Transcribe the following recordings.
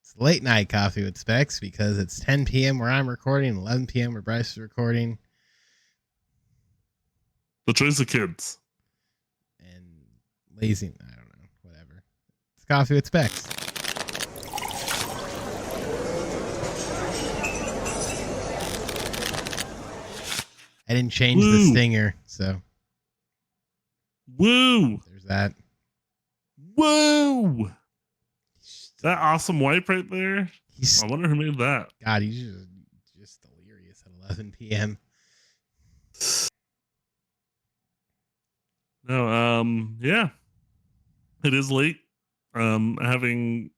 It's late night coffee with Specs because it's 10 p.m. where I'm recording, 11 p.m. where Bryce is recording. The choice of kids. And lazy, I don't know, whatever. It's coffee with Specs. I didn't change the stinger, so. Woo! There's that. Woo! That awesome wipe right there. I wonder who made that. God, he's just delirious at 11 p.m. No, yeah. It is late. Having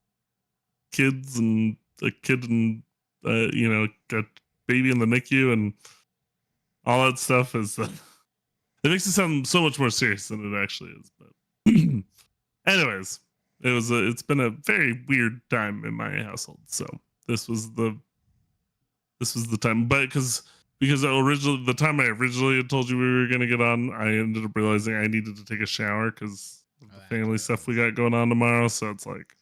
kids and a kid and, got baby in the NICU and all that stuff is, it makes it sound so much more serious than it actually is. But anyways, it's been a very weird time in my household. So this was the time, but because originally the time I originally had told you we were going to get on, I ended up realizing I needed to take a shower because of the family stuff we got going on tomorrow. So it's like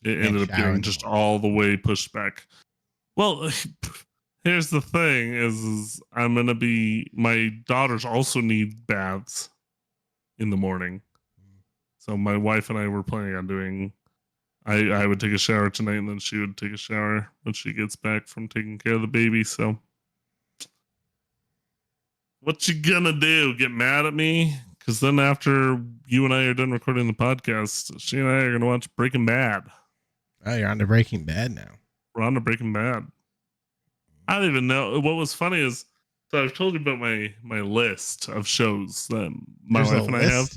it ended up getting just all the way pushed back. Well, here's the thing: is I'm gonna be, my daughters also need baths in the morning, so my wife and I were planning on doing. I would take a shower tonight, and then she would take a shower when she gets back from taking care of the baby. So, what you gonna do? Get mad at me? Because then after you and I are done recording the podcast, she and I are gonna watch Breaking Bad. Oh, you're on to Breaking Bad now. We're on to Breaking Bad. I don't even know. What was funny is, so I've told you about my list of shows that my wife and I have.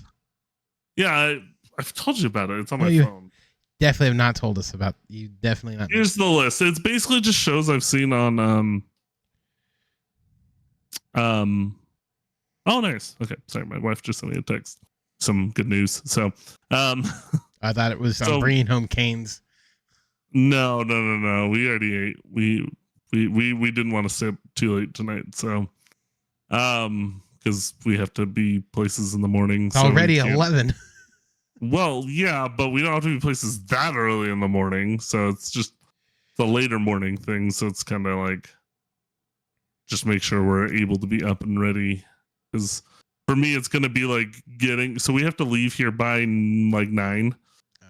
Yeah, I've told you about it. It's on my phone. Definitely have not told us about. You definitely not. Here's the list. It's basically just shows I've seen on Oh, nice. Okay, sorry, my wife just sent me a text. Some good news. So I thought it was bringing home canes. No. We already ate. We didn't want to stay up too late tonight, so because we have to be places in the morning. It's already 11. Well, yeah, but we don't have to be places that early in the morning, so it's just the later morning thing. So it's kind of like just make sure we're able to be up and ready. Because for me, it's going to be like so we have to leave here by like 9. Oh.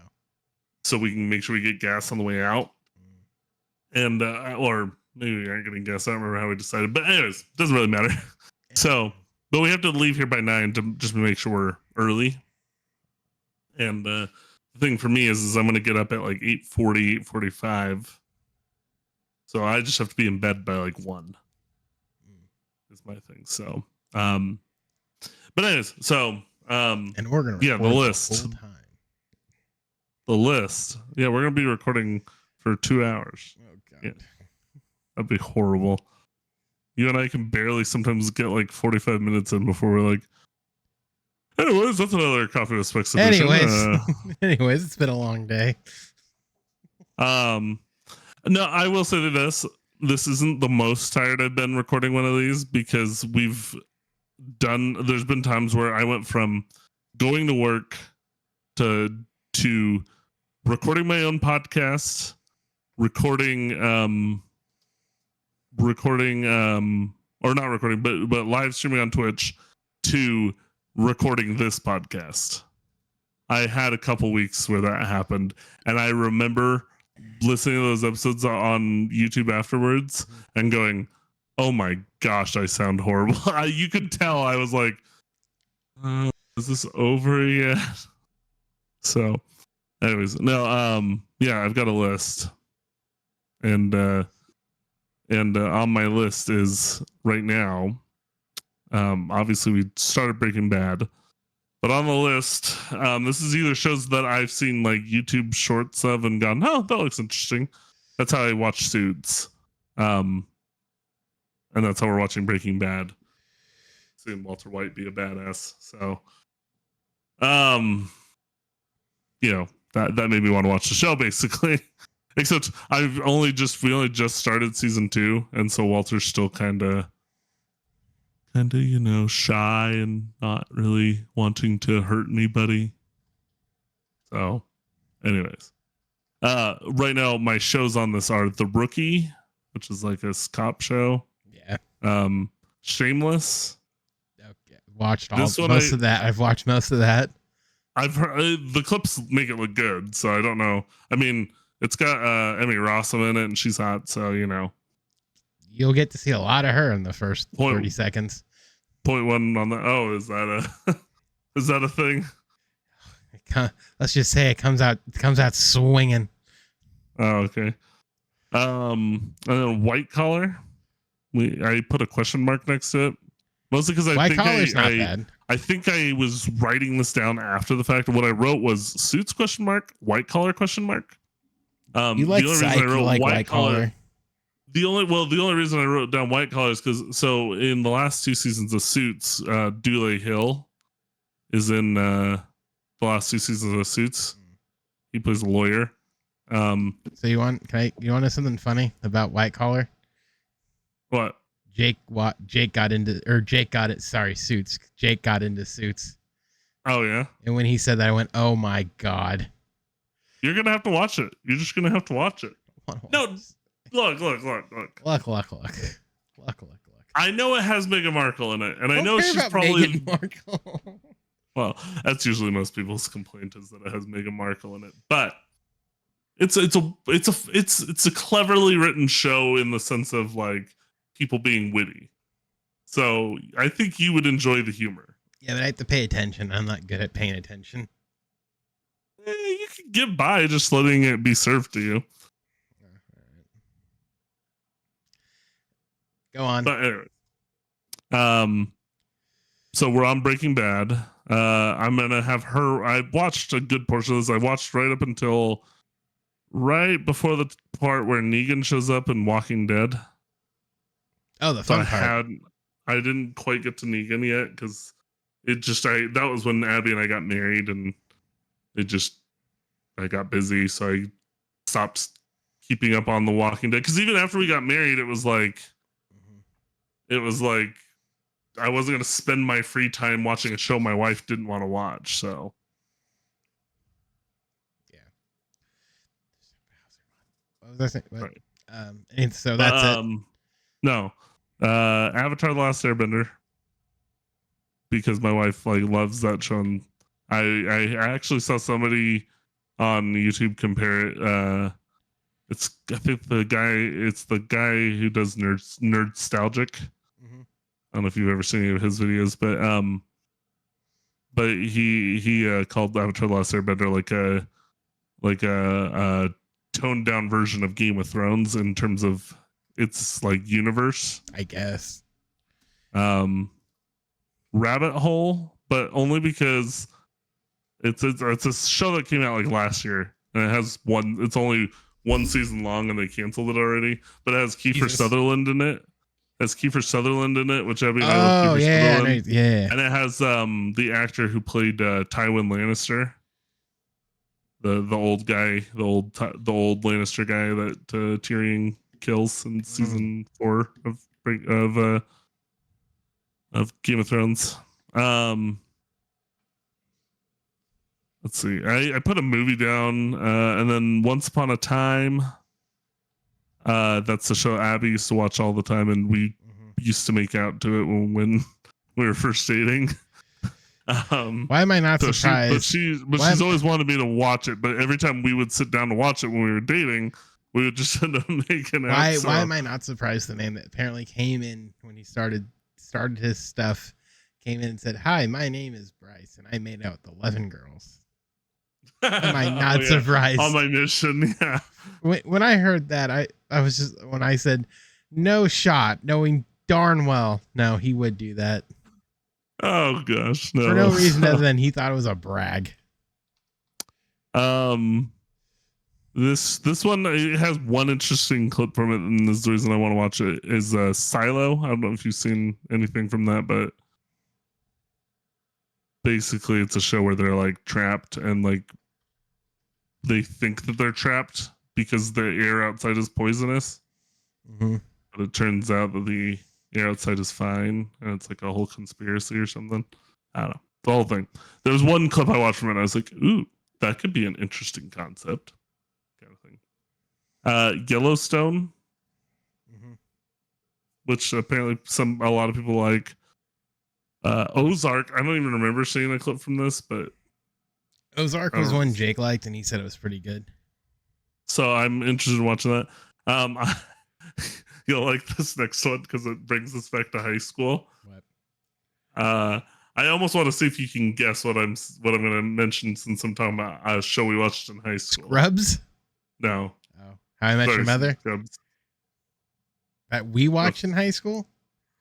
So we can make sure we get gas on the way out. And, or maybe we aren't getting gas. I don't remember how we decided. But anyways, doesn't really matter. So, but we have to leave here by 9 to just make sure we're early. And the thing for me is I'm going to get up at like 8:40, 8:45. So I just have to be in bed by like 1 is my thing. So, but anyways, so, and we're going to, the list, the list. Yeah, we're going to be recording for 2 hours. Oh, God. Yeah. That'd be horrible. You and I can barely sometimes get like 45 minutes in before we're like, anyways, that's another Coffee with Specs edition. Anyways, it's been a long day. No, I will say this. This isn't the most tired I've been recording one of these because there's been times where I went from going to work to recording my own podcast, recording or not recording, but live streaming on Twitch, to recording this podcast. I had a couple weeks where that happened, and I remember listening to those episodes on YouTube afterwards and going, oh my gosh, I sound horrible. You could tell I was like, is this over yet? So anyways, no, yeah, I've got a list, and on my list is right now, obviously we started Breaking Bad, but on the list, this is either shows that I've seen like YouTube shorts of and gone, oh, that looks interesting. That's how I watch Suits. And that's how we're watching Breaking Bad. Seeing Walter White be a badass. So, that made me want to watch the show basically. Except we only just started season 2, and so Walter's still kind of shy and not really wanting to hurt anybody. So, anyways, Right now, my shows on this are The Rookie, which is like a cop show. Yeah. Shameless. Okay. Watched This one most of that. I've watched most of that. I've heard the clips make it look good, so I don't know. I mean, it's got Emmy Rossum in it, and she's hot, so you know. You'll get to see a lot of her in the first 30 seconds. Point one on that. Oh, is that a is that a thing? Let's just say it comes out swinging. Oh, okay. And then White Collar. I put a question mark next to it, mostly because White Collar's not bad. I think I was writing this down after the fact. What I wrote was Suits question mark, White Collar question mark. You like Psych, you like White Collar. The only reason I wrote down White Collar is because so in the last 2 seasons of Suits, Dule Hill is in the last 2 seasons of Suits. He plays a lawyer. So you want to know something funny about White Collar? What? Jake got into Suits. Jake got into Suits. Oh yeah. And when he said that, I went, "Oh my god." You're gonna have to watch it. You're just gonna have to watch it. No, look. I know it has Meghan Markle in it, and I know she's probably Meghan Markle. Well, that's usually most people's complaint is that it has Meghan Markle in it, but it's a cleverly written show in the sense of like people being witty. So I think you would enjoy the humor. Yeah, but I have to pay attention. I'm not good at paying attention. You can get by just letting it be served to you. Go on. But anyway, so we're on Breaking Bad. I'm gonna have her. I watched a good portion of this. I watched right up until right before the part where Negan shows up in Walking Dead. Oh, the fun part. I didn't quite get to Negan yet because that was when Abby and I got married, and I got busy, so I stopped keeping up on the Walking Dead. Because even after we got married, it was like I wasn't gonna spend my free time watching a show my wife didn't want to watch. So yeah. What was I saying? Right. And so that's it. No, Avatar: The Last Airbender, because my wife like loves that show. And I actually saw somebody on YouTube compare it. It's the guy who does Nerdstalgic. I don't know if you've ever seen any of his videos, but he called Avatar: The Last Airbender like a toned down version of Game of Thrones in terms of its like universe, I guess. Rabbit hole, but only because it's a show that came out like last year, and it has it's only 1 season long, and they canceled it already. But it has Kiefer Sutherland in it. Which Abby and I love Kiefer Sutherland. Yeah. And it has the actor who played Tywin Lannister, the old guy, the old Lannister guy that Tyrion kills in season 4 of Game of Thrones. Let's see. I put a movie down, and then Once Upon a Time. That's the show Abby used to watch all the time, and we used to make out to it when we were first dating. Why am I not surprised? She's always wanted me to watch it, but every time we would sit down to watch it when we were dating, we would just end up making out. Why am I not surprised? The name that apparently came in when he started his stuff came in and said, "Hi, my name is Bryce, and I made out with 11 girls." Am I not surprised? On my mission, yeah. When I heard that, I was just, when I said no shot, knowing darn well no, he would do that. Oh gosh, no. For no reason other than he thought it was a brag. This one, it has one interesting clip from it, and this is the reason I want to watch it, is Silo. I don't know if you've seen anything from that, but basically it's a show where they're like trapped, and like they think that they're trapped because the air outside is poisonous. But it turns out that the air outside is fine, and it's like a whole conspiracy or something. I don't know. The whole thing. There was one clip I watched from it, and I was like, ooh, that could be an interesting concept. Kind of Yellowstone, Mm-hmm. which apparently a lot of people like. Ozark. I don't even remember seeing a clip from this, but Ozark was one Jake liked, and he said it was pretty good. So I'm interested in watching that. You'll like this next one because it brings us back to high school. What? I almost want to see if you can guess what I'm going to mention since I'm talking about a show we watched in high school. Scrubs? No. Oh, How I Met Your Mother? Scrubs. That we watched in high school?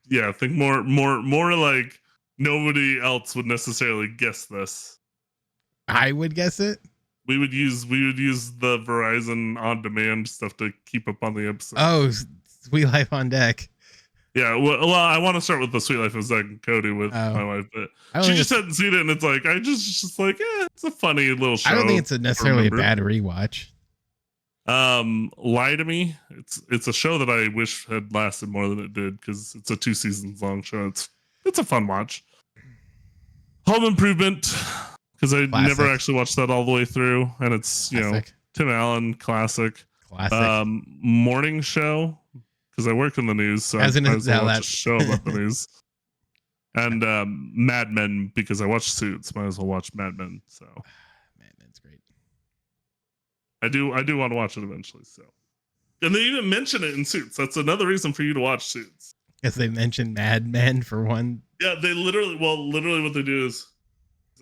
Yeah, I think more like nobody else would necessarily guess this. I would guess it. We would use the Verizon on demand stuff to keep up on the episode. Oh, Sweet Life on Deck. Yeah, well, I want to start with the Sweet Life of Zach and Cody with my wife, but she just hadn't seen it, and it's like just like, it's a funny little show. I don't think it's necessarily a bad rewatch. Lie to Me. It's a show that I wish had lasted more than it did because it's a 2 seasons long show. It's a fun watch. Home Improvement, because I never actually watched that all the way through, and it's Tim Allen classic. Morning Show, because I work in the news, so I was watch a show about the news. And Mad Men, because I watch Suits, might as well watch Mad Men. So Mad Men's great. I do want to watch it eventually. So, and they even mention it in Suits. That's another reason for you to watch Suits. Because they mentioned Mad Men for one. Yeah, they literally what they do is,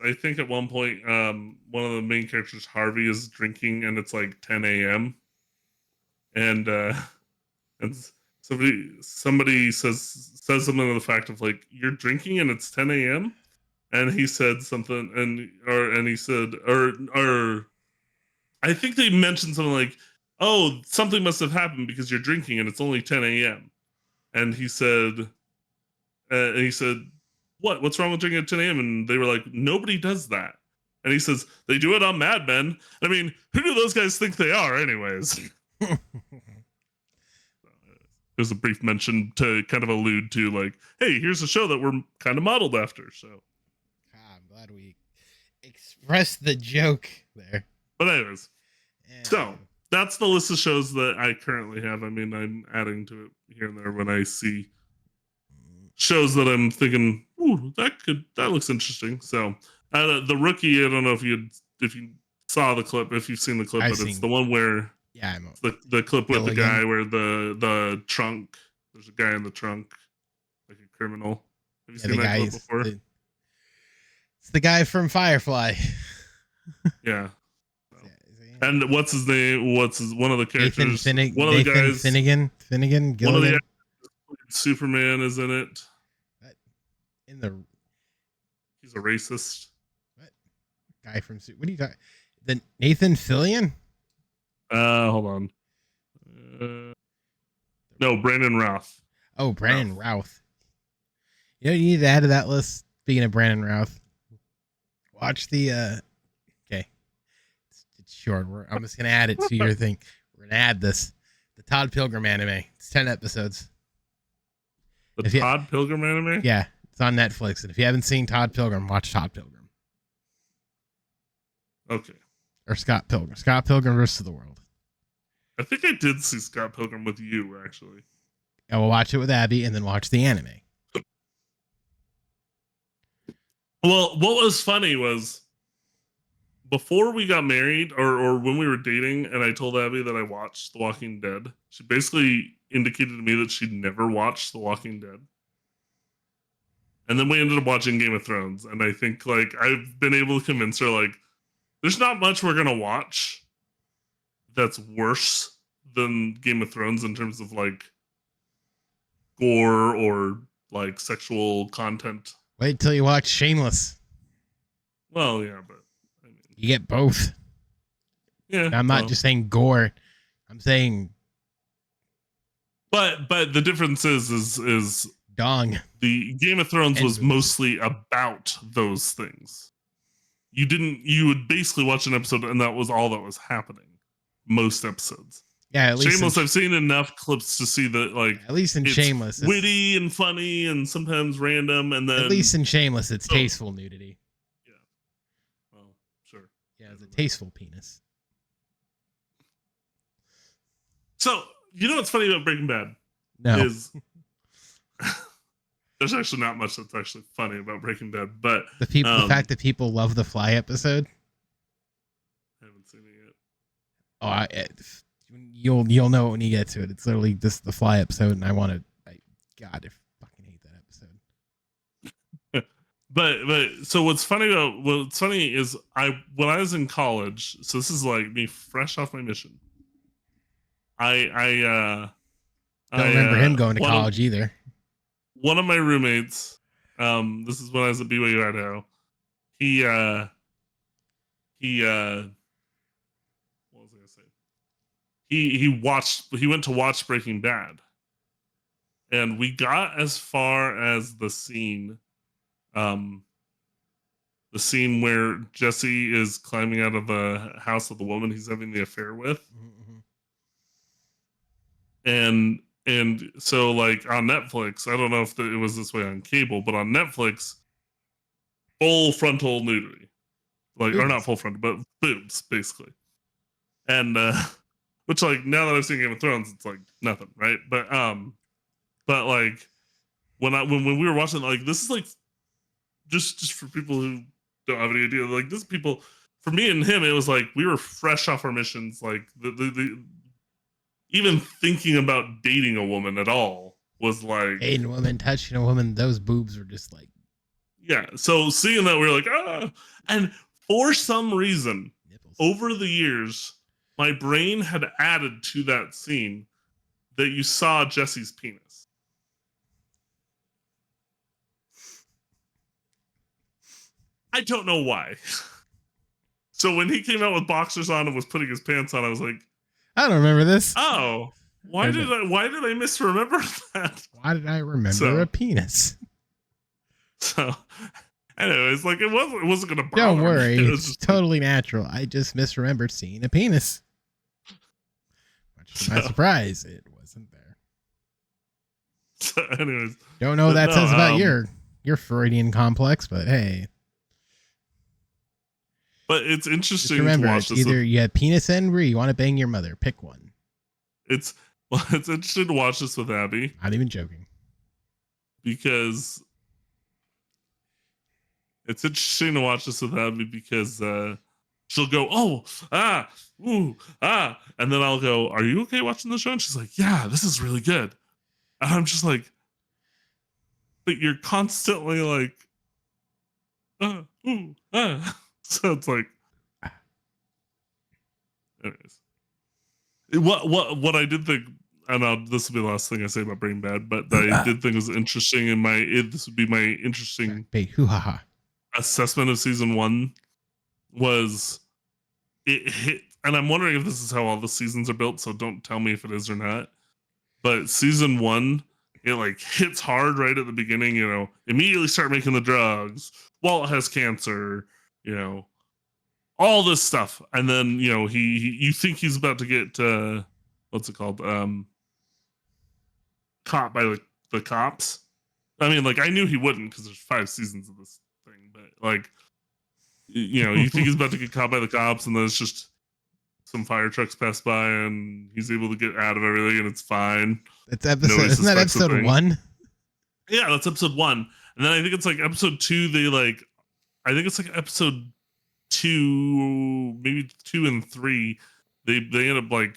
I think at one point, one of the main characters, Harvey, is drinking, and it's like 10 a.m. And somebody says something to the fact of like, you're drinking and it's 10 a.m. And he said something, and he said, or I think they mentioned something like, oh, something must have happened because you're drinking and it's only 10 a.m. And he said, what's wrong with drinking at 10 a.m.? And they were like, nobody does that. And he says, they do it on Mad Men. I mean, who do those guys think they are anyways? There's a brief mention to kind of allude to like, hey, here's a show that we're kind of modeled after. So I'm glad we expressed the joke there. But anyways, so that's the list of shows that I currently have. I mean, I'm adding to it here and there when I see shows that I'm thinking, ooh, that looks interesting. So the Rookie, I don't know if you saw the clip, if you've seen the clip, but it's the one where the clip with the guy where the trunk, there's a guy in the trunk, like a criminal. Have you seen that clip before? It's the guy from Firefly. Yeah. And what's his name? One of the characters? One of the guys. Finnegan. Gilligan. One of the Superman is in it. He's a racist. What? Guy from what are you talking? The Nathan Fillion? Hold on. No, Brandon Routh. Oh, Brandon Routh. You know, you need to add to that list. Speaking of Brandon Routh, watch the. Okay, it's short. I'm just gonna add it to your thing. We're gonna add the Todd Pilgrim anime. It's 10 episodes. Todd Pilgrim anime? Yeah, it's on Netflix. And if you haven't seen Todd Pilgrim, watch Todd Pilgrim. Okay. Or Scott Pilgrim. Scott Pilgrim versus the World. I think I did see Scott Pilgrim with you, actually. I will watch it with Abby and then watch the anime. Well, what was funny was before we got married or when we were dating and I told Abby that I watched The Walking Dead, she basically indicated to me that she'd never watched The Walking Dead. And then we ended up watching Game of Thrones. And I think like I've been able to convince her like there's not much we're going to watch that's worse than Game of Thrones in terms of like gore or like sexual content. Wait till you watch Shameless. Well, yeah, but I mean, you get both. Yeah, I'm not just saying gore. I'm saying, but the difference is dong. The Game of Thrones was mostly about those things. You would basically watch an episode and that was all that was happening. Most episodes. Yeah, at least Shameless, I've seen enough clips to see that like at least in Shameless, it's witty and funny and sometimes random, and then at least in Shameless, it's tasteful nudity. Yeah. Well, sure. Yeah, it's a tasteful penis. So you know what's funny about Breaking Bad No. is there's actually not much that's actually funny about Breaking Bad, but the fact that people love the Fly episode. I haven't seen it yet. Oh, you'll know it when you get to it. It's literally just the Fly episode, and God, I fucking hate that episode. But so what's funny is when I was in college, so this is like me fresh off my mission. I don't remember him going to college either. One of my roommates, this is when I was at BYU Idaho. He what was I gonna say? He went to watch Breaking Bad, and we got as far as the scene where Jesse is climbing out of the house of the woman he's having the affair with. Mm-hmm. And so like on Netflix, I don't know if it was this way on cable, but on Netflix, full frontal nudity, like boobs. Or not full frontal, but boobs basically. And which like now that I've seen Game of Thrones, it's like nothing, right? But like when we were watching, like this is like just for people who don't have any idea, like this people, for me and him, it was like we were fresh off our missions, like the even thinking about dating a woman at all was like dating a woman, touching a woman, those boobs were just like, yeah. So seeing that, we were like, ah. And for some reason, nipples. Over the years, my brain had added to that scene that you saw Jesse's penis. I don't know why. So when he came out with boxers on and was putting his pants on, I was like, I don't remember this. Oh, why did I misremember that? Why did I remember a penis? So, anyways, like it wasn't gonna bother Don't worry, me. It's just totally natural. I just misremembered seeing a penis. Much to my surprise, it wasn't there. So, anyways, don't know what that says about your Freudian complex, but hey. But it's interesting just remember, to watch it's either you have penis end or you want to bang your mother. Pick one. It's interesting to watch this with Abby. Not even joking. Because it's interesting to watch this with Abby because she'll go, oh, ah, ooh, ah. And then I'll go, are you okay watching the show? And she's like, yeah, this is really good. And I'm just like, but you're constantly like, ooh, ah. So it's like, anyways, what I did think, and this will be the last thing I say about Breaking Bad, but I did think was interesting this would be my interesting assessment of season 1 was it hit, and I'm wondering if this is how all the seasons are built, so don't tell me if it is or not. But season 1, it like hits hard right at the beginning, immediately start making the drugs. Walt has cancer. All this stuff, and then you think he's about to get what's it called, caught by the cops. I mean, like I knew he wouldn't because there's 5 seasons of this thing, but like you think he's about to get caught by the cops, and then it's just some fire trucks pass by, and he's able to get out of everything, and it's fine. It's episode. Isn't that episode 1? Yeah, that's episode 1, and then I think it's like episode 2. I think it's like episode 2, maybe 2 and 3. They end up like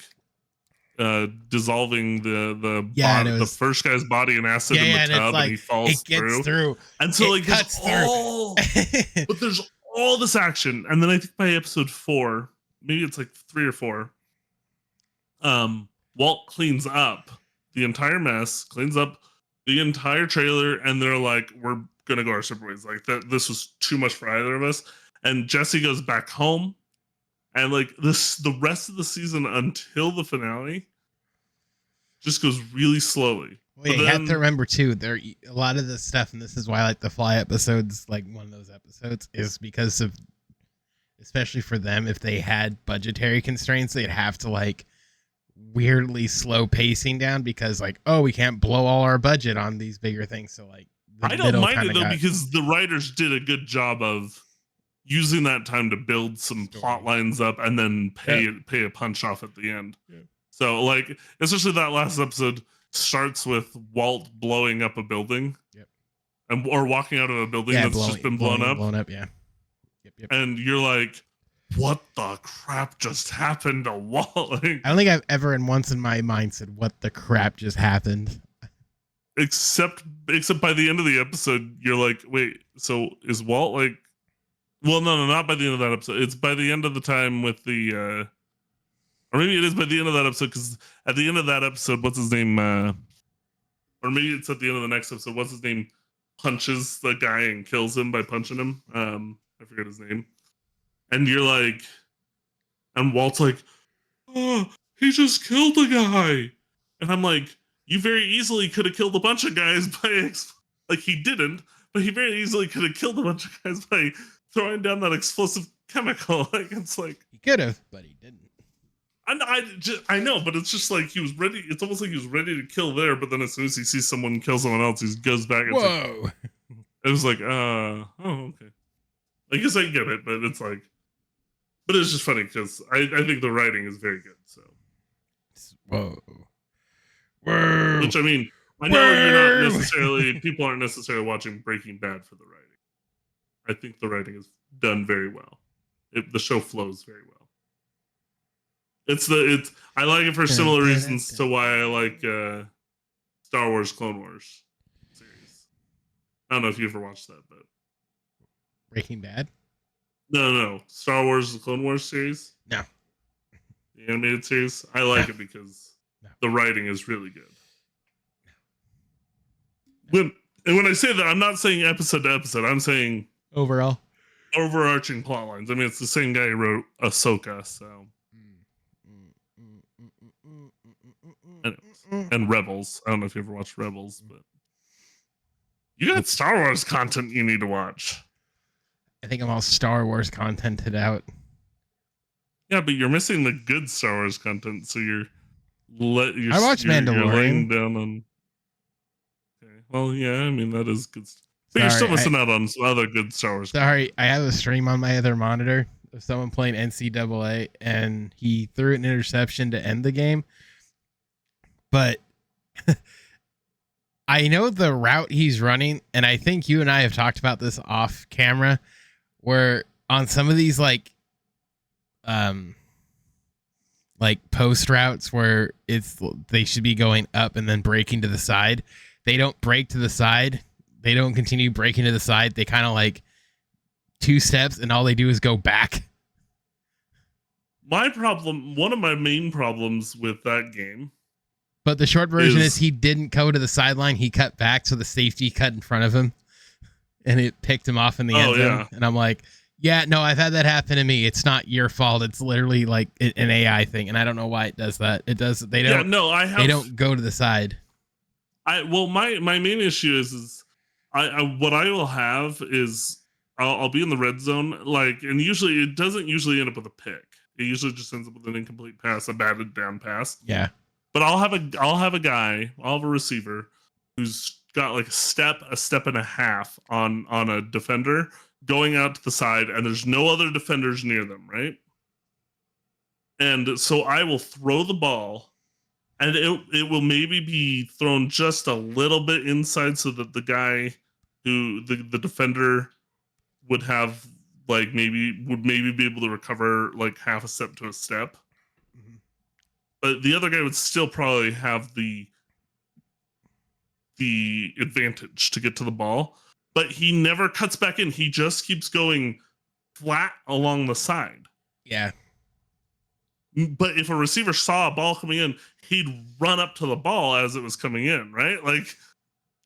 dissolving the first guy's body in acid in the tub, and he falls through. And so like but there's all this action, and then I think by episode 4, maybe it's like 3 or 4, Walt cleans up the entire mess, cleans up the entire trailer, and they're like, we're gonna go our separate ways. Like this was too much for either of us. And Jesse goes back home, and like the rest of the season until the finale just goes really slowly. Well, you have to remember too, there a lot of this stuff, and this is why like the Fly episodes, like one of those episodes, is because of, especially for them, if they had budgetary constraints, they'd have to like weirdly slow pacing down because like, oh, we can't blow all our budget on these bigger things. So like, I don't mind it though because the writers did a good job of using that time to build some plot lines up and then pay a punch off at the end. Yeah. So like, especially that last episode starts with Walt blowing up a building. Yep. Or walking out of a building that's just been blown up. Yeah. Yep. And you're like, what the crap just happened to Walt? Like, I don't think I've ever once in my mind said, what the crap just happened? Except by the end of the episode, you're like, wait, so is Walt like, well, no, not by the end of that episode. It's by the end of the time with the, or maybe it is by the end of that episode, because at the end of that episode, what's his name? Or maybe it's at the end of the next episode. What's his name? Punches the guy and kills him by punching him. I forget his name. And you're like, and Walt's like, oh, he just killed a guy. And I'm like, you very easily could have killed a bunch of guys by, like, he didn't, but he very easily could have killed a bunch of guys by throwing down that explosive chemical. Like, it's like, he could have, but he didn't. I know, but it's just like he was ready. It's almost like he was ready to kill there, but then as soon as he sees someone kill someone else, he goes back. And whoa! Like, it was like, oh, okay. I guess I get it, but it's like, but it's just funny because I think the writing is very good. So, whoa. Which I mean, I know you're not necessarily. People aren't necessarily watching Breaking Bad for the writing. I think the writing is done very well. The show flows very well. I like it for similar reasons to why I like Star Wars Clone Wars series. I don't know if you ever watched that, but Breaking Bad? No. Star Wars the Clone Wars series? No. The animated series? I like it because the writing is really good. When I say that, I'm not saying episode to episode. I'm saying overall overarching plot lines. I mean, it's the same guy who wrote Ahsoka, so. And Rebels. I don't know if you ever watched Rebels, but you got Star Wars content you need to watch. I think I'm all Star Wars contented out. Yeah, but you're missing the good Star Wars content, so I watch Mandalorian. You're laying down on. Okay. Well, yeah, I mean that is good. But you're still missing out on some other good Star Wars. Sorry, I have a stream on my other monitor of someone playing NCAA, and he threw an interception to end the game. But I know the route he's running, and I think you and I have talked about this off camera, where on some of these like post routes where they should be going up and then braking to the side, they don't brake to the side. They don't continue braking to the side. They kind of like 2 steps, and all they do is go back. One of my main problems with that game. But the short version is he didn't go to the sideline. He cut back, so the safety cut in front of him, and it picked him off in the end zone. Yeah. And I'm like, yeah, no, I've had that happen to me. It's not your fault. It's literally like an AI thing, and I don't know why it does that. It does. They don't. Yeah, no, they don't go to the side. My main issue is what I will have is I'll be in the red zone, like, and usually it doesn't usually end up with a pick. It usually just ends up with an incomplete pass, a batted down pass. Yeah. But I'll have a receiver who's got like a step and a half on a defender going out to the side, and there's no other defenders near them, right? And so I will throw the ball, and it will maybe be thrown just a little bit inside so that the guy the defender would have like maybe be able to recover like half a step to a step. But the other guy would still probably have the advantage to get to the ball. But he never cuts back in. He just keeps going flat along the side. Yeah. But if a receiver saw a ball coming in, he'd run up to the ball as it was coming in, right? Like,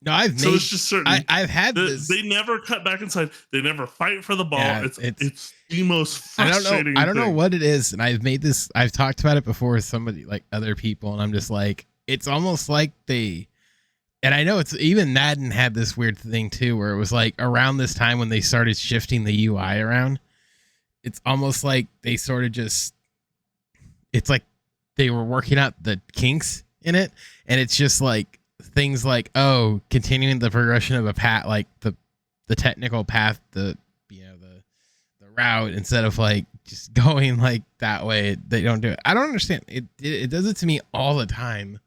no, I've had this. They never cut back inside. They never fight for the ball. Yeah, it's the most frustrating. I don't know what it is, and I've talked about it before with somebody like other people, and I'm just like, it's almost like and I know it's even Madden had this weird thing too, where it was like around this time when they started shifting the UI around. It's almost like they sort of it's like they were working out the kinks in it, and it's just like things like, oh, continuing the progression of a path, like the technical path, the route, instead of like just going like that way. They don't do it. I don't understand. It does it to me all the time.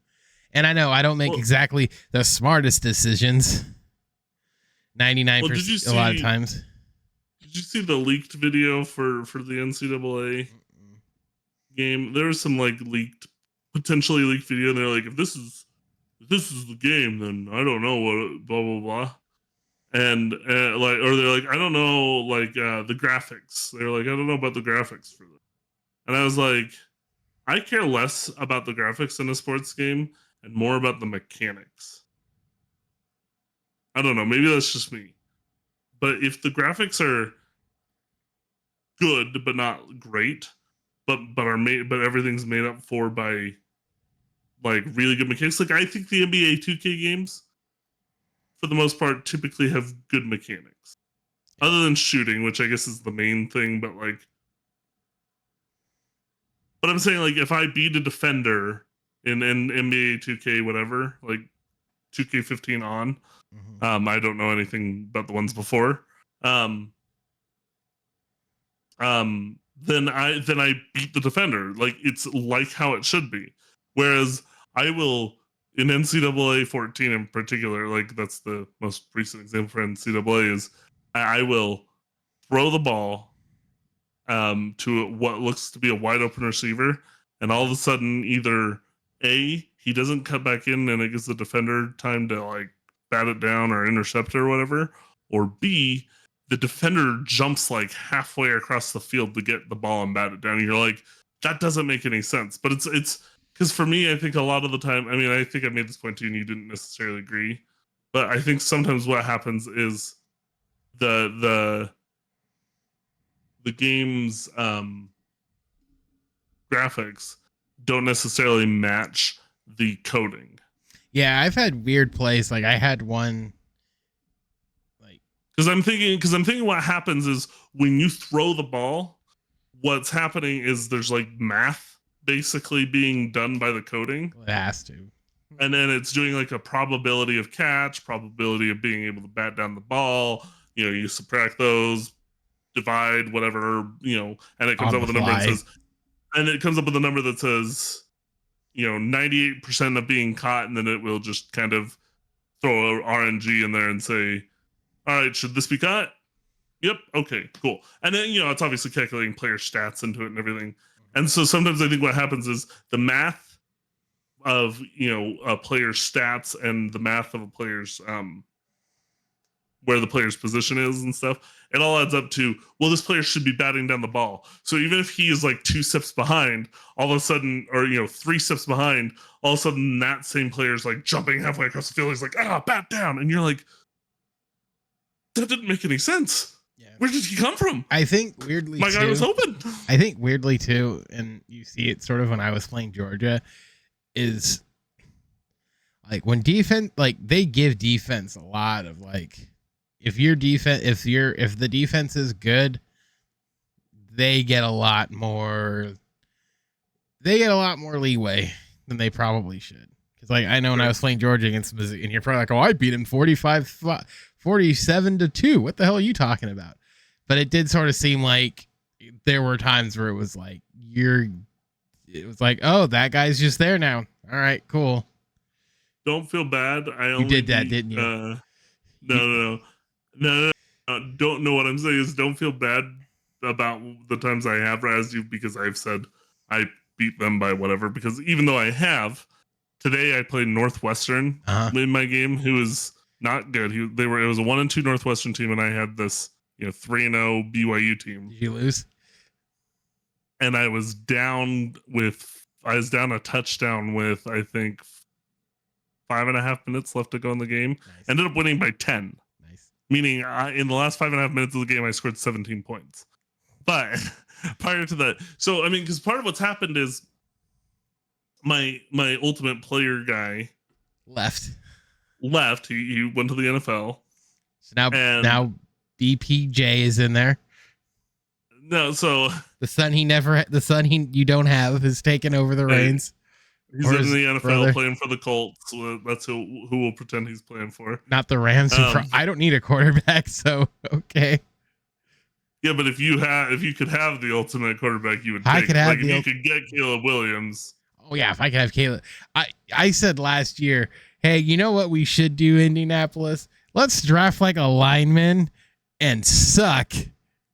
And I know I don't make exactly the smartest decisions. 99% a lot of times. Did you see the leaked video for the NCAA game? There was some like potentially leaked video, and they're like, if this is the game, then I don't know what blah blah blah. And like, or they're like, I don't know, like the graphics. They're like, I don't know about the graphics for this. And I was like, I care less about the graphics in a sports game and more about the mechanics. I don't know, maybe that's just me. But if the graphics are good but not great, but everything's made up for by like really good mechanics. Like I think the NBA 2K games, for the most part, typically have good mechanics. Other than shooting, which I guess is the main thing, but I'm saying, like, if I beat a defender in NBA 2K whatever, like 2K15 on, I don't know anything about the ones before. Then I beat the defender. Like, it's like how it should be. Whereas I will, in NCAA 14 in particular, like that's the most recent example for NCAA, is I will throw the ball to what looks to be a wide open receiver, and all of a sudden either A, he doesn't cut back in and it gives the defender time to like bat it down or intercept it or whatever, or B, the defender jumps like halfway across the field to get the ball and bat it down. And you're like, that doesn't make any sense. But it's because for me, I think a lot of the time, I mean, I think I made this point too, and you didn't necessarily agree, but I think sometimes what happens is the game's graphics don't necessarily match the coding. Yeah, I've had weird plays. Like I had one. Because I'm thinking what happens is when you throw the ball, what's happening is there's like math basically being done by the coding. It has to. And then it's doing like a probability of catch, probability of being able to bat down the ball. You know, you subtract those, divide whatever, you know, and it comes up with a number that says, and it comes up with a number that says, you know, 98% of being caught, and then it will just kind of throw a RNG in there and say, all right, should this be caught? Yep. Okay, cool. And then, you know, it's obviously calculating player stats into it and everything. And so sometimes I think what happens is the math of, you know, a player's stats and the math of a player's, where the player's position is and stuff, it all adds up to, well, this player should be batting down the ball. So even if he is like 2 steps behind, all of a sudden, or, you know, 3 steps behind, all of a sudden that same player's like jumping halfway across the field. He's like, bat down. And you're like, that didn't make any sense. Yeah. Where did he come from? I think weirdly, my guy was open. I think weirdly too, and you see it sort of when I was playing Georgia, is like when defense, like they give defense a lot of like, if the defense is good, they get a lot more leeway than they probably should. Because like I know when I was playing Georgia against Mizzou, and you're probably like, oh, I beat him 47-2. What the hell are you talking about? But it did sort of seem like there were times where it was like oh, that guy's just there now. All right, cool. Don't feel bad. You did that, didn't you? No. Don't know what I'm saying is don't feel bad about the times I have razzed you because I've said I beat them by whatever. Because even though I have, today I played Northwestern in my game, who is not good. It was a 1-2 Northwestern team, and I had this, you know, 3-0 BYU team. Did you lose? And I was down a touchdown with, I think, 5.5 minutes left to go in the game. Nice. Ended up winning by 10. Nice. Meaning in the last 5.5 minutes of the game, I scored 17 points. But prior to that, so I mean, because part of what's happened is my ultimate player guy left. He went to the NFL. So now BPJ is in there. No, so the son you don't have has taken over the reins. He's in the NFL playing for the Colts. So that's who will pretend he's playing for. Not the Rams. I don't need a quarterback, so okay. Yeah, but if you could have the ultimate quarterback, you would I take could it. have Like if you could get Caleb Williams. Oh yeah, if I could have Caleb. I said last year, hey, you know what we should do, Indianapolis? Let's draft like a lineman and suck,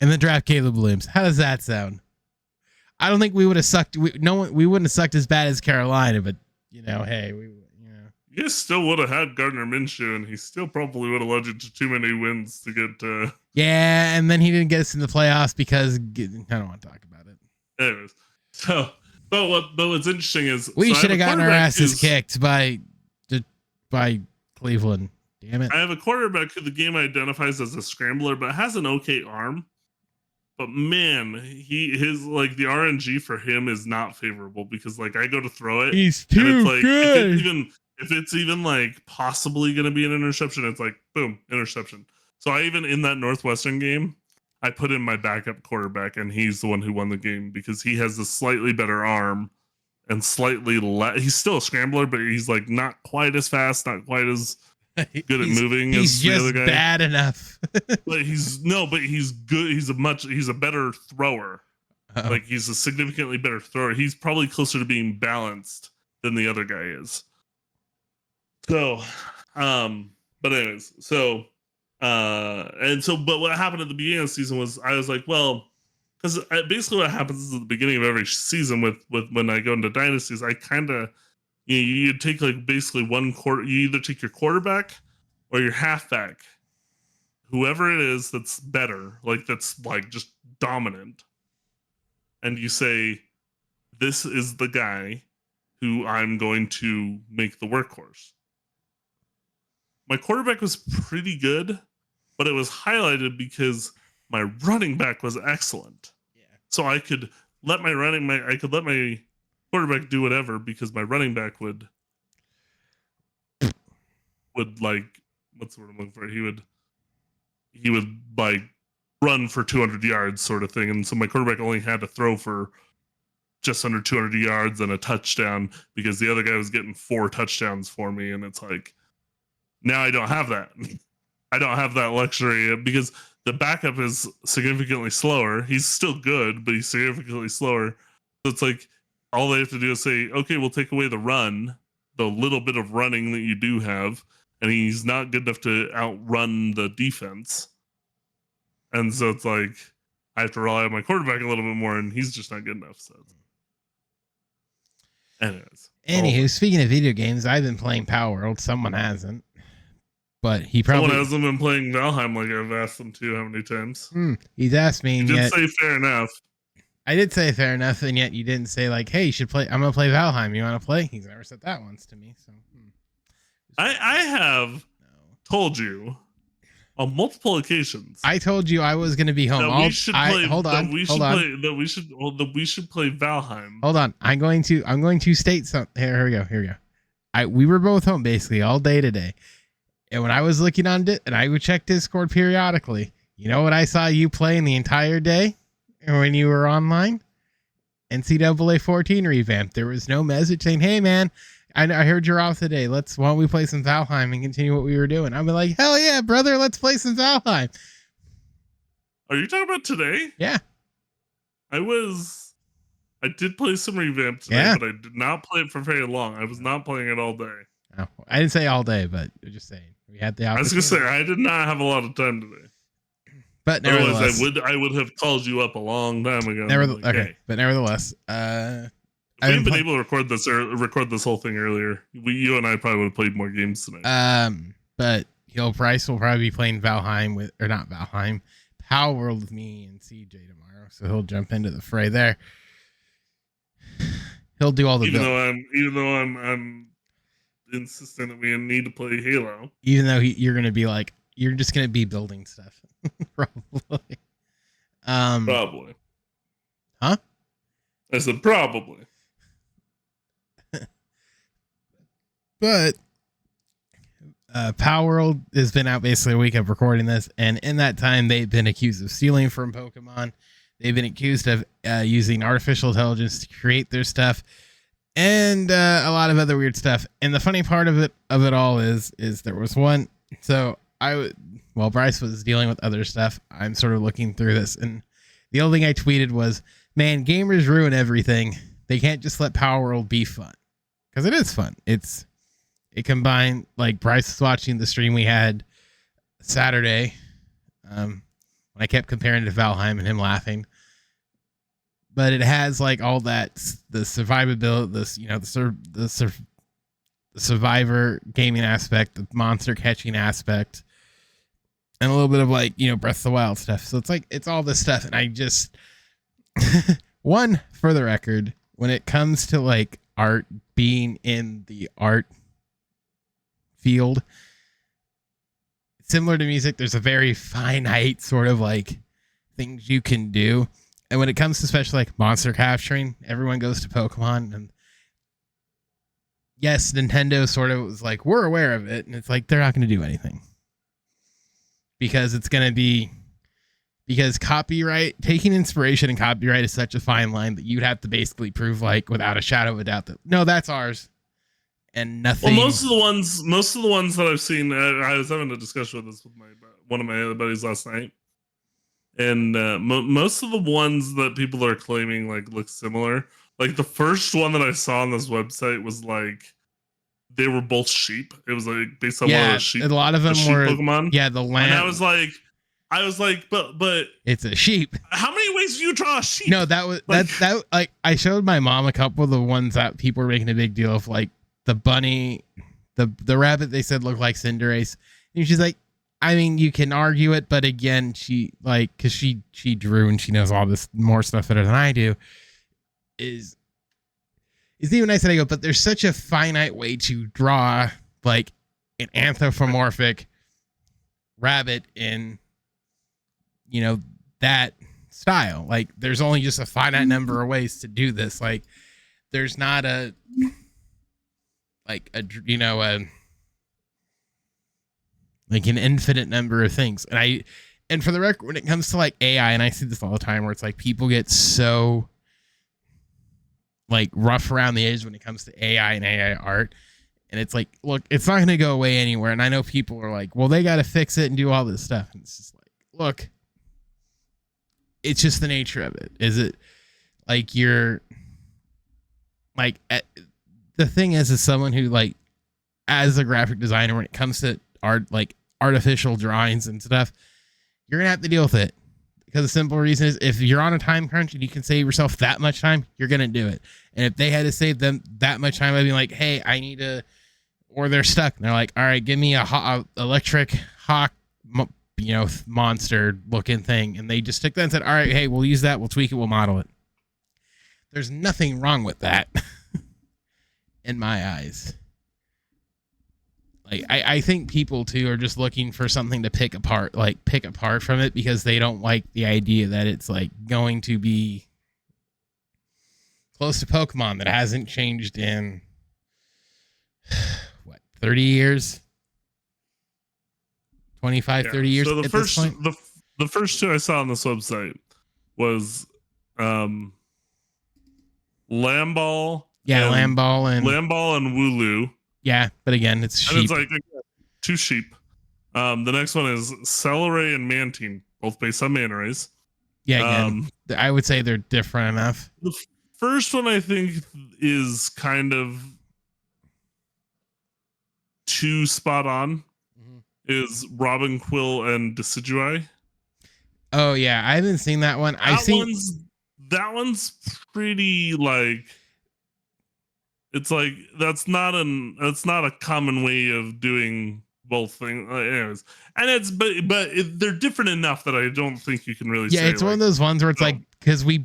and then draft Caleb Williams. How does that sound? I don't think we would have sucked. We wouldn't have sucked as bad as Carolina, but hey, You guys still would have had Gardner Minshew, and he still probably would have led you to too many wins to get. Yeah, and then he didn't get us in the playoffs because I don't want to talk about it. Anyways, so but what's interesting is we should have gotten our asses kicked by Cleveland. Damn it! I have a quarterback who the game identifies as a scrambler, but has an okay arm. But man, his the RNG for him is not favorable because I go to throw it. He's too good. If it's even possibly going to be an interception, it's boom, interception. So I even in that Northwestern game, I put in my backup quarterback, and he's the one who won the game because he has a slightly better arm and slightly less. He's still a scrambler, but he's not quite as fast, not quite as good at moving as the other guy. He's just bad enough. But he's good. He's a better thrower. Uh-oh. He's a significantly better thrower. He's probably closer to being balanced than the other guy is. So, but anyways, but what happened at the beginning of the season was I was well, because basically what happens at the beginning of every season with when I go into dynasties, I kind of you take basically one quarter. You either take your quarterback or your halfback, whoever it is that's better, that's just dominant, and you say, this is the guy who I'm going to make the workhorse. My quarterback was pretty good, but it was highlighted because my running back was excellent. Yeah. So I could let my quarterback do whatever because my running back would what's the word I'm looking for? He would run for 200 yards sort of thing. And so my quarterback only had to throw for just under 200 yards and a touchdown because the other guy was getting 4 touchdowns for me. And it's now I don't have that. I don't have that luxury because the backup is significantly slower. He's still good, but he's significantly slower. So it's all they have to do is say, okay, we'll take away the run, the little bit of running that you do have, and he's not good enough to outrun the defense. And so it's I have to rely on my quarterback a little bit more, and he's just not good enough. So, anywho, speaking of video games, I've been playing Palworld. Someone hasn't. But he probably hasn't been playing Valheim like I've asked him to. How many times? He's asked me. You did say fair enough. I did say fair enough, and yet you didn't say hey, you should play. I'm gonna play Valheim. You want to play? He's never said that once to me. So I have told you on multiple occasions. I told you I was gonna be home. That we should play. That we should play Valheim. Hold on. I'm going to state something. Here we go. We were both home basically all day today. And when I was looking on it, and I would check Discord periodically, you know what I saw you playing the entire day when you were online? NCAA 14 revamp. There was no message saying, hey, man, I heard you're off today. Why don't we play some Valheim and continue what we were doing? I'd be like, hell yeah, brother, let's play some Valheim. Are you talking about today? Yeah. I did play some revamp today, but I did not play it for very long. I was not playing it all day. Oh, I didn't say all day, but I'm just saying. We had the opportunity. I was going to say, I did not have a lot of time today. But nevertheless, I would have called you up a long time ago. But nevertheless, if we had been able to record this whole thing earlier, you and I probably would have played more games tonight. But Bryce will probably be playing Palworld with me and CJ tomorrow, so he'll jump into the fray there. He'll do all the even though I'm insistent that we need to play Halo. Even though you're gonna be you're just gonna be building stuff. Probably. Probably. Huh? I said probably. But Palworld has been out basically a week of recording this, and in that time they've been accused of stealing from Pokemon. They've been accused of using artificial intelligence to create their stuff, and a lot of other weird stuff. And the funny part of it all is there was one. So while Bryce was dealing with other stuff, I'm sort of looking through this, and the only thing I tweeted was, man, gamers ruin everything. They can't just let Palworld be fun. Because it is fun. It combined, like, Bryce was watching the stream we had Saturday, when I kept comparing it to Valheim and him laughing. But it has, like, all that, the survivability, this, you know, the survivor gaming aspect, the monster catching aspect, and a little bit of, like, you know, Breath of the Wild stuff. So it's like, it's all this stuff. And I just, one, for the record, when it comes to, like, art, being in the art field, similar to music, there's a very finite sort of, like, things you can do. And when it comes to especially, like, monster capturing, everyone goes to Pokemon, and yes, Nintendo sort of was like, we're aware of it, and it's like, they're not going to do anything. Because it's going to be, because copyright, taking inspiration and copyright is such a fine line that you'd have to basically prove, like, without a shadow of a doubt that, no, that's ours. And nothing. Well, most of the ones that I've seen, I was having a discussion with this with one of my other buddies last night. And most of the ones that people are claiming, like, look similar. Like, the first one that I saw on this website was, like, they were both sheep. It was, like, based on one of the sheep. A lot of them were Pokemon. Yeah, the lamb. And I was like, but it's a sheep. How many ways do you draw a sheep? No, that was that like, I showed my mom a couple of the ones that people were making a big deal of, like the bunny, the rabbit they said looked like Cinderace. And she's like, I mean, you can argue it, but again, she, like, because she drew and she knows all this more stuff better than I do, is even nice that I go, but there's such a finite way to draw, like, an anthropomorphic rabbit in, you know, that style. Like, there's only just a finite number of ways to do this. Like, there's not like an infinite number of things. And for the record, when it comes to, like, AI, and I see this all the time where it's like people get so, like, rough around the edge when it comes to AI and AI art. And it's like, look, it's not going to go away anywhere. And I know people are like, well, they got to fix it and do all this stuff. And it's just like, look, it's just the nature of it. Is it like you're like, the thing is, as someone who, like, as a graphic designer, when it comes to art, like artificial drawings and stuff, you're going to have to deal with it. Because the simple reason is, if you're on a time crunch and you can save yourself that much time, you're going to do it. And if they had to save them that much time, I'd be like, hey, I need to, or they're stuck. And they're like, all right, give me a electric hawk, you know, monster looking thing. And they just took that and said, all right, hey, we'll use that. We'll tweak it. We'll model it. There's nothing wrong with that in my eyes. Like, I think people too are just looking for something to pick apart from it, because they don't like the idea that it's, like, going to be close to Pokemon that hasn't changed in 30 years, 25, 30 years. So the first two I saw on this website was Lamball. Yeah, Lamball and Wooloo. Yeah, but again, it's sheep. And it's like two sheep. The next one is Celeray and Mantine, both based on manta rays. Yeah, again, I would say they're different enough. The first one, I think, is kind of too spot on. Mm-hmm. Is Robin Quill and Decidui. Oh yeah, I haven't seen that one. That one's pretty, like, it's like that's not a common way of doing both things. Anyways, and they're different enough that I don't think you can really. Yeah, say, it's, like, one of those ones where it's like, because we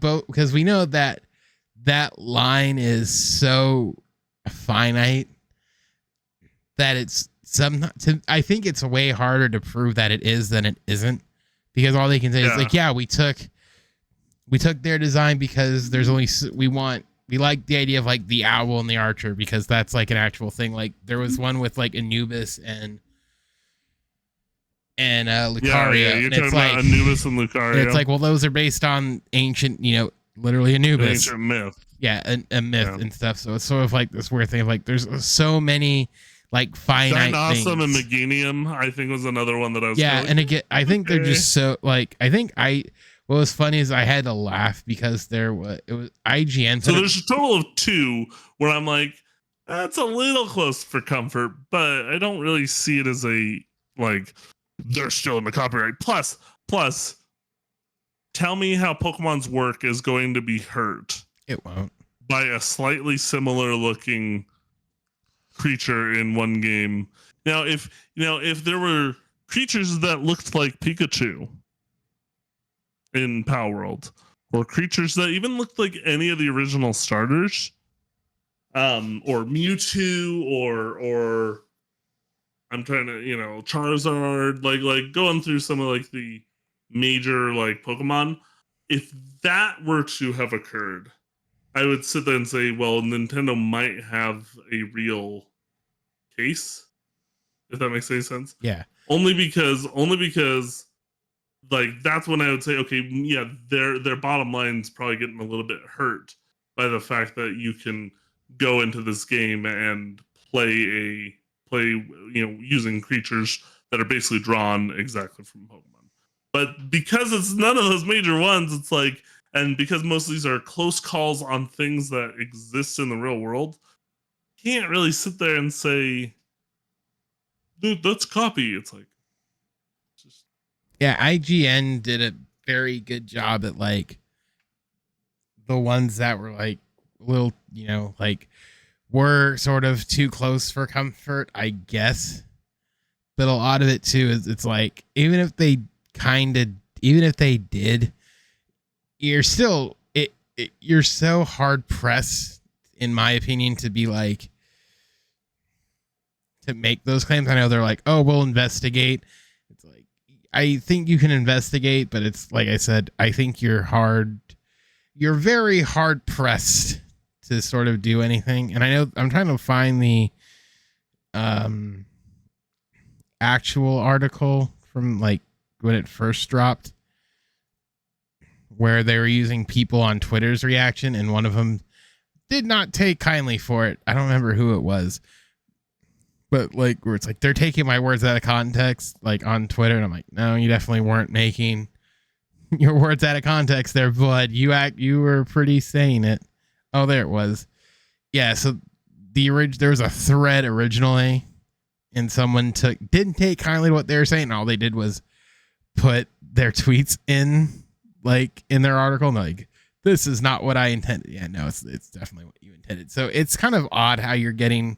know that line is so finite that it's I think it's way harder to prove that it is than it isn't, because all they can say is like, yeah, we took their design because there's only we like the idea of, like, the owl and the archer, because that's, like, an actual thing. Like, there was one with, like, Anubis and Lucario. Yeah, you're talking about Anubis and Lucario. It's like, well, those are based on ancient, you know, literally Anubis. Ancient myth. Yeah, a myth and stuff. So it's sort of like this weird thing of, like, there's so many like finite Dinosaur and things. Meganium, I think, was another one that I was. Yeah, and again, I think they're just so like. What was funny is I had to laugh because it was IGN. So there's a total of 2 where I'm like, that's a little close for comfort, but I don't really see it as a like they're still in the copyright. Plus, tell me how Pokemon's work is going to be hurt. It won't. By a slightly similar looking creature in one game. Now, if there were creatures that looked like Pikachu in Palworld, or creatures that even looked like any of the original starters, or Mewtwo, or I'm trying to, Charizard, like going through some of like the major like Pokemon. If that were to have occurred, I would sit there and say, well, Nintendo might have a real case, if that makes any sense. Yeah. Only because like that's when I would say, okay, yeah, their bottom line's probably getting a little bit hurt by the fact that you can go into this game and play using creatures that are basically drawn exactly from Pokemon. But because it's none of those major ones, it's like, and because most of these are close calls on things that exist in the real world, you can't really sit there and say, dude, that's copy. It's like, just. Yeah, IGN did a very good job at like the ones that were like little, like were sort of too close for comfort, I guess. But a lot of it too is it's like even if they did, you're still you're so hard pressed, in my opinion, to be like to make those claims. I know they're like, oh, we'll investigate. It's like I think you can investigate, but it's like I said, I think you're very hard pressed to sort of do anything. And I know I'm trying to find the actual article from like when it first dropped, where they were using people on Twitter's reaction, and one of them did not take kindly for it. I don't remember who it was, but like where it's like they're taking my words out of context, like on Twitter, and I'm like, no, you definitely weren't making your words out of context there, bud. You were pretty saying it. Oh, there it was. Yeah, so there was a thread originally, and someone didn't take kindly to what they were saying. All they did was put their tweets in their article, and like, this is not what I intended. Yeah, no, it's definitely what you intended. So it's kind of odd how you're getting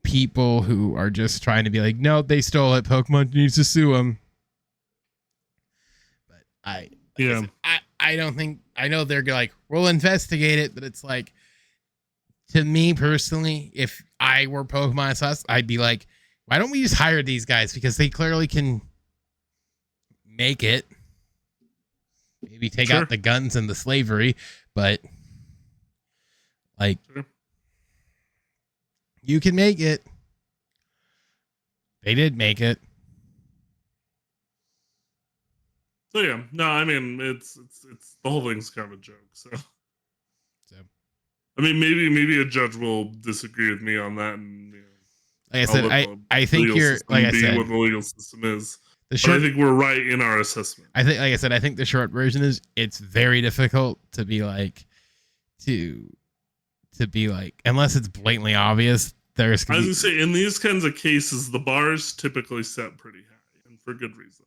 people who are just trying to be like, no, they stole it. Pokemon needs to sue them. But I don't think, I know they're like, we'll investigate it, but it's like, to me personally, if I were Pokemon Sus, I'd be like, why don't we just hire these guys? Because they clearly can make it. Maybe take out the guns and the slavery, but like, you can make it. They did make it. So yeah, no, I mean it's the whole thing's kind of a joke. So I mean, maybe a judge will disagree with me on that, and like I said, I think you're like I said, what the legal system is. I think we're right in our assessment. I think, like I said, I think the short version is it's very difficult to be like to be like, unless it's blatantly obvious. I was gonna say, in these kinds of cases, the bar is typically set pretty high, and for good reason.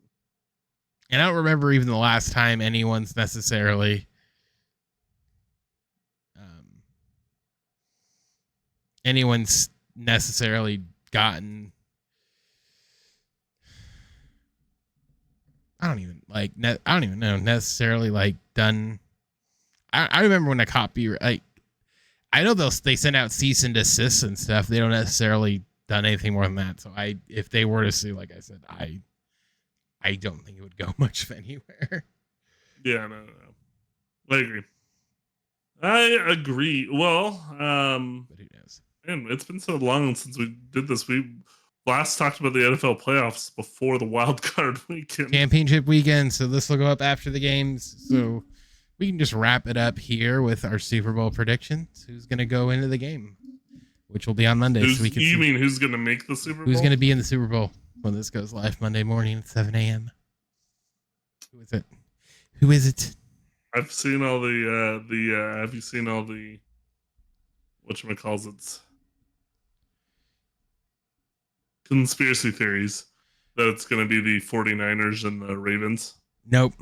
And I don't remember even the last time anyone's necessarily gotten. I don't even know necessarily like done. I remember when a copy, like, I know they send out cease and desist and stuff. They don't necessarily done anything more than that. So if they were to sue, like I said, I don't think it would go much anywhere. Yeah, no. I agree. Well, but who knows? Man, it's been so long since we did this. We last talked about the NFL playoffs before the wild card weekend, championship weekend. So this will go up after the games. So we can just wrap it up here with our Super Bowl predictions. Who's going to go into the game? which will be on Monday. So we can you mean who's going to make the Super Bowl? Who's going to be in the Super Bowl when this goes live Monday morning at 7 a.m.? Who is it? Who is it? I've seen all have you seen all the whatchamacallits? Conspiracy theories that it's going to be the 49ers and the Ravens? Nope.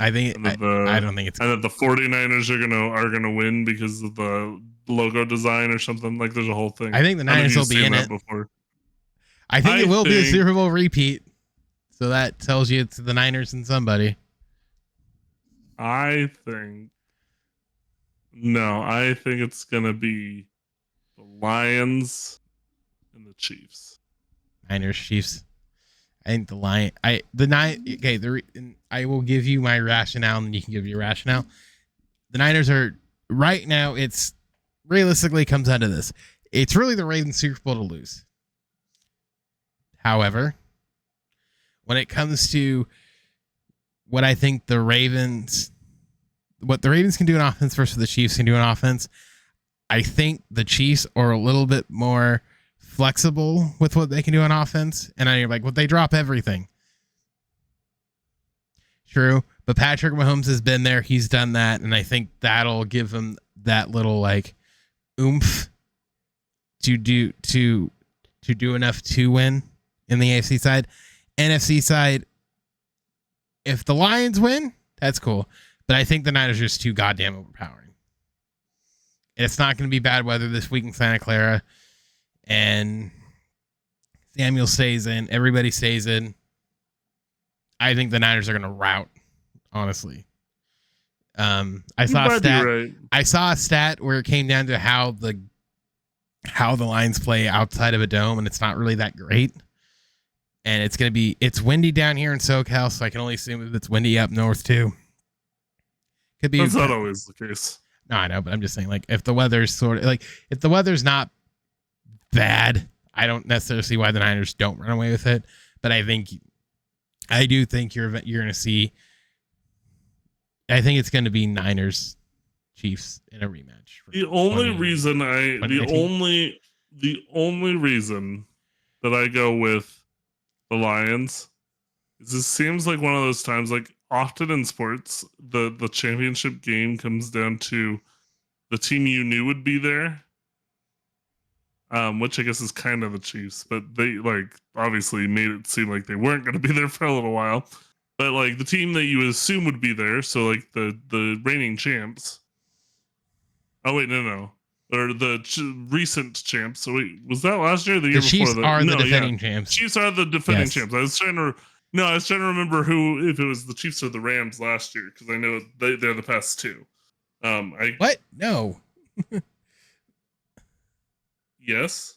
I think I don't think it's. And that the 49ers are gonna win because of the logo design or something. Like there's a whole thing. I think the Niners will be in it. Before. I think it will be a Super Bowl repeat. So that tells you it's the Niners and somebody. I think it's gonna be the Lions and the Chiefs. Niners, Chiefs. I think I will give you my rationale and you can give your rationale. The Niners are right now. It's realistically comes down to this. It's really the Ravens Super Bowl to lose. However, when it comes to what I think what the Ravens can do in offense versus the Chiefs can do in offense, I think the Chiefs are a little bit more flexible with what they can do on offense. And I'm like, well, they drop everything. True. But Patrick Mahomes has been there. He's done that. And I think that'll give him that little like oomph to do enough to win in the AFC side. NFC side, if the Lions win, that's cool. But I think the Niners are just too goddamn overpowering. And it's not going to be bad weather this week in Santa Clara. And Samuel stays in. Everybody stays in. I think the Niners are going to rout, honestly. I saw a stat where it came down to how the Lions play outside of a dome, and it's not really that great. And it's windy down here in SoCal, so I can only assume if it's windy up north too. Could be. That's not always the case. No, I know, but I'm just saying, like, if the weather's if the weather's not bad, I don't necessarily see why the Niners don't run away with it. But I do think you're going to see. I think it's going to be Niners Chiefs in a rematch. The only reason that I go with the Lions is it seems like one of those times, like often in sports, the championship game comes down to the team you knew would be there. Which I guess is kind of the Chiefs, but they obviously made it seem like they weren't going to be there for a little while. But like the team that you would assume would be there, so like the reigning champs. Oh wait, no, or the recent champs. So wait, was that last year or the year before? Chiefs are the defending champs. Chiefs are the defending champs. I was trying to remember if it was the Chiefs or the Rams last year because I know they're the past two. What? No. Yes.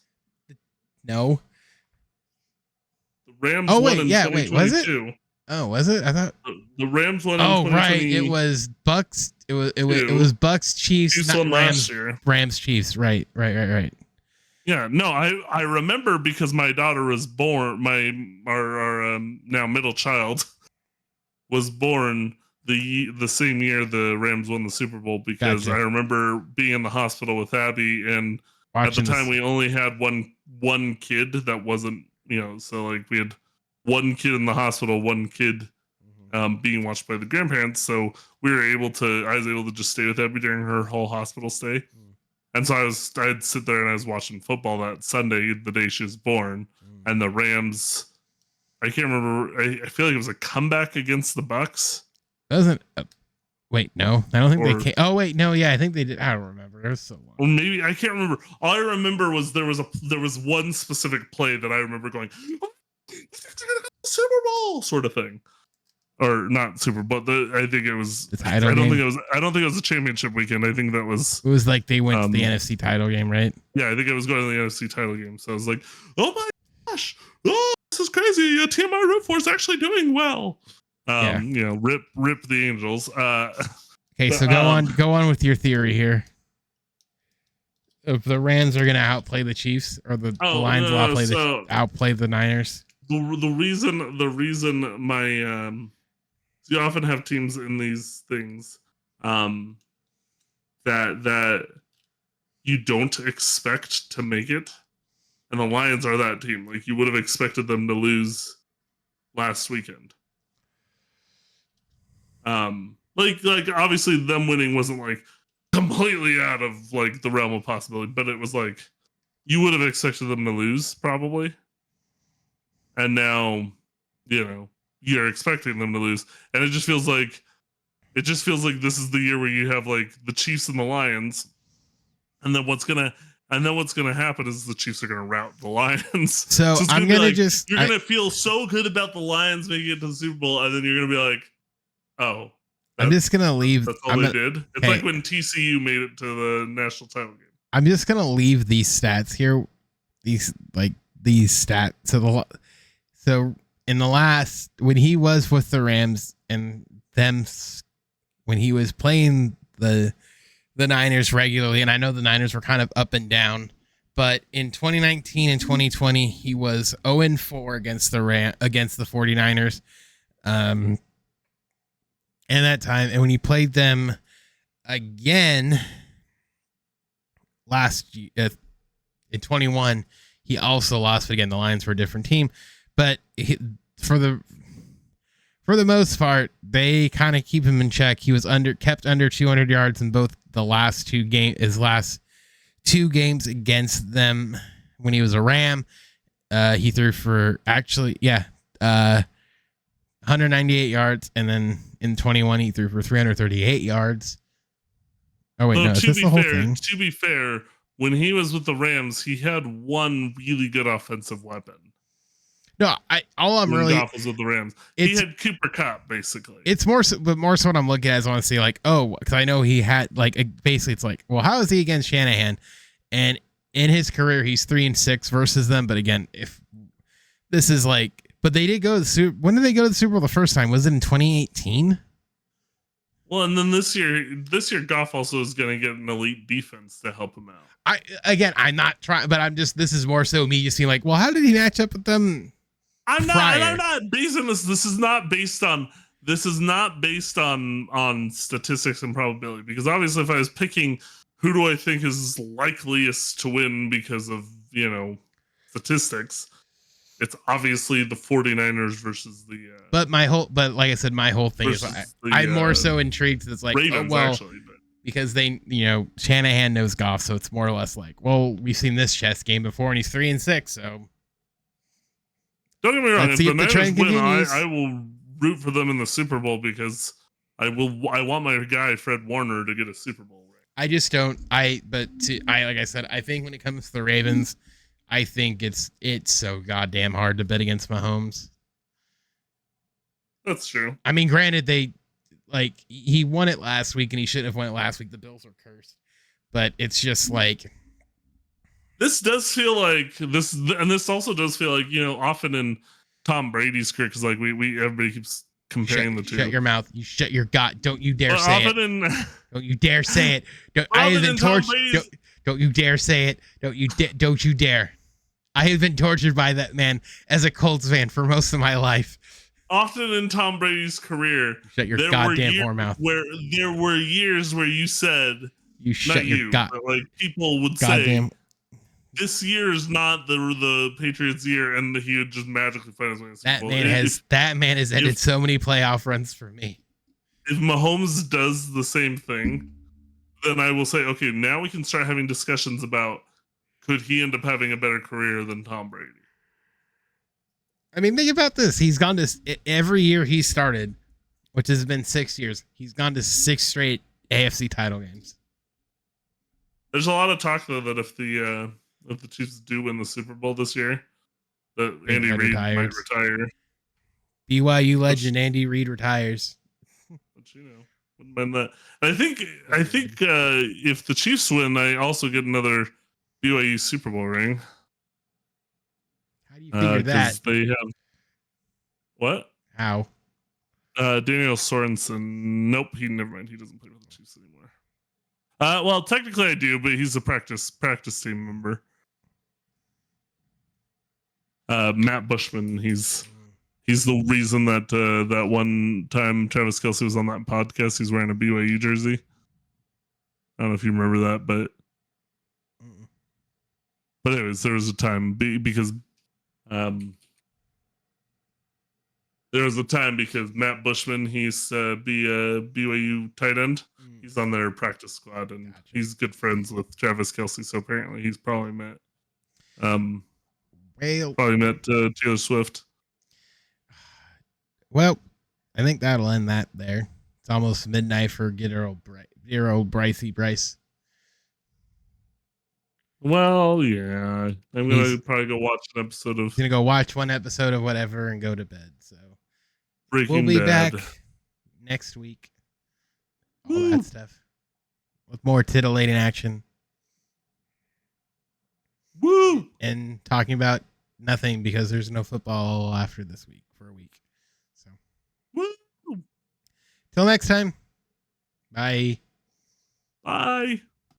No. The Rams won in 2022. Was it? Oh, was it? I thought the Rams won in 2020. Oh, right. It was Bucks. It was Bucks Chiefs not won Rams, last year. Rams Chiefs. Right. Yeah, no, I remember because my daughter was born. Our now middle child was born the same year the Rams won the Super Bowl because I remember being in the hospital with Abby and at the time we only had one kid that wasn't, so like we had one kid in the hospital, one kid being watched by the grandparents. So I was able to just stay with Abby during her whole hospital stay. And so I'd sit there and I was watching football that Sunday, the day she was born, and the Rams. I can't remember. I feel like it was a comeback against the Bucks. Wait, no, I don't think they came. Oh wait, no, yeah, I think they did. I don't remember. It was so long. Well, maybe I can't remember. All I remember was there was one specific play that I remember going, Super Bowl sort of thing. Or not Super Bowl, but I think it was. I don't think it was a championship weekend. I think that was. It was like they went to the NFC title game, right? Yeah, I think it was going to the NFC title game. So I was like, "Oh my gosh, this is crazy! A team I root for is actually doing well." Rip the Angels. Okay, so go on with your theory here. If the Rams are going to outplay the Chiefs, or the Lions will outplay the Niners. The reason my you often have teams in these things that you don't expect to make it. And the Lions are that team. Like, you would have expected them to lose last weekend. Like obviously them winning wasn't like completely out of like the realm of possibility, but it was like you would have expected them to lose probably. And now, you're expecting them to lose. And it just feels like this is the year where you have like the Chiefs and the Lions. And then what's gonna happen is the Chiefs are gonna rout the Lions. So I'm gonna you're gonna feel so good about the Lions making it to the Super Bowl, and then you're gonna be like, oh, I'm just gonna leave. That's all they did. It's like when TCU made it to the national title game. I'm just gonna leave these stats here. These stats. So in the last, when he was with the Rams and them, when he was playing the Niners regularly, and I know the Niners were kind of up and down, but in 2019 and 2020, he was 0-4 against the 49ers. And that time, and when he played them again last year, in 21, he also lost. But again, the Lions were a different team. But for the most part, they kind of keep him in check. He was kept under 200 yards in both the last two games against them. When he was a Ram, he threw for 198 yards, and then in 21 he threw for 338 yards. Oh wait, no, is this the whole thing? To be fair, when he was with the Rams, he had one really good offensive weapon. No, Goff was with the Rams. He had Cooper Kupp, basically. It's more so what I'm looking at is I want to see like, because I know he had like basically it's like, well, how is he against Shanahan? And in his career, he's 3-6 versus them. But again, if this is like. But they did go to the Super. When did they go to the Super Bowl the first time? Was it in 2018? Well, and then this year, Goff also is going to get an elite defense to help him out. I'm not trying, but I'm just. This is more so me just being like, well, how did he match up with them? I'm not basing this. This is not based on statistics and probability, because obviously, if I was picking who do I think is likeliest to win because of statistics. It's obviously the 49ers versus the. But like I said, my whole thing is I'm more so intrigued. It's like, Ravens, actually, because they, Shanahan knows Goff, so it's more or less like, well, we've seen this chess game before, and he's 3-6, so. Don't get me wrong. If the Niners win, I will root for them in the Super Bowl because I want my guy Fred Warner to get a Super Bowl ring. I just don't. Like I said, I think when it comes to the Ravens. I think it's so goddamn hard to bet against Mahomes. That's true. I mean, granted, he won it last week, and he shouldn't have won it last week. The Bills are cursed, but it's just like this does feel like this, and this also does feel like often in Tom Brady's career, because like we everybody keeps comparing the two. Shut your mouth. You shut your god. Don't you dare say it. Don't you dare say it. I have been tortured. Don't you dare say it. Don't you dare. I have been tortured by that man as a Colts fan for most of my life. Often in Tom Brady's career, shut your goddamn whore mouth. Where there were years where you said, "You shut your god." Like people would say, "This year is not the Patriots' year," and he would just magically find his way to Super Bowl. That man has ended so many playoff runs for me. If Mahomes does the same thing, then I will say, okay, now we can start having discussions about could he end up having a better career than Tom Brady? I mean, think about this. He's gone to every year he started, which has been 6 years. He's gone to 6 straight AFC title games. There's a lot of talk though that if the Chiefs do win the Super Bowl this year, that Andy Reid might retire. BYU legend Andy Reid retires. But wouldn't mind that. I think if the Chiefs win, I also get another BYU Super Bowl ring. How do you figure that? They have what? How? Daniel Sorensen. Nope, never mind. He doesn't play with the Chiefs anymore. Well, technically I do, but he's a practice team member. Matt Bushman. He's the reason that that one time Travis Kelce was on that podcast. He's wearing a BYU jersey. I don't know if you remember that, but But anyways, there was a time because Matt Bushman, he's be a BYU tight end. He's on their practice squad, and he's good friends with Travis Kelce. So apparently, he's probably met Taylor Swift. Well, I think that'll end that there. It's almost midnight for dear old Brycey Bryce. Well, yeah, I'm gonna probably go watch an episode of. Gonna go watch one episode of whatever and go to bed. So Breaking we'll be Bad. back next week. All that stuff with more titillating action. Woo! And talking about nothing because there's no football after this week for a week. So, woo! Till next time. Bye. Bye.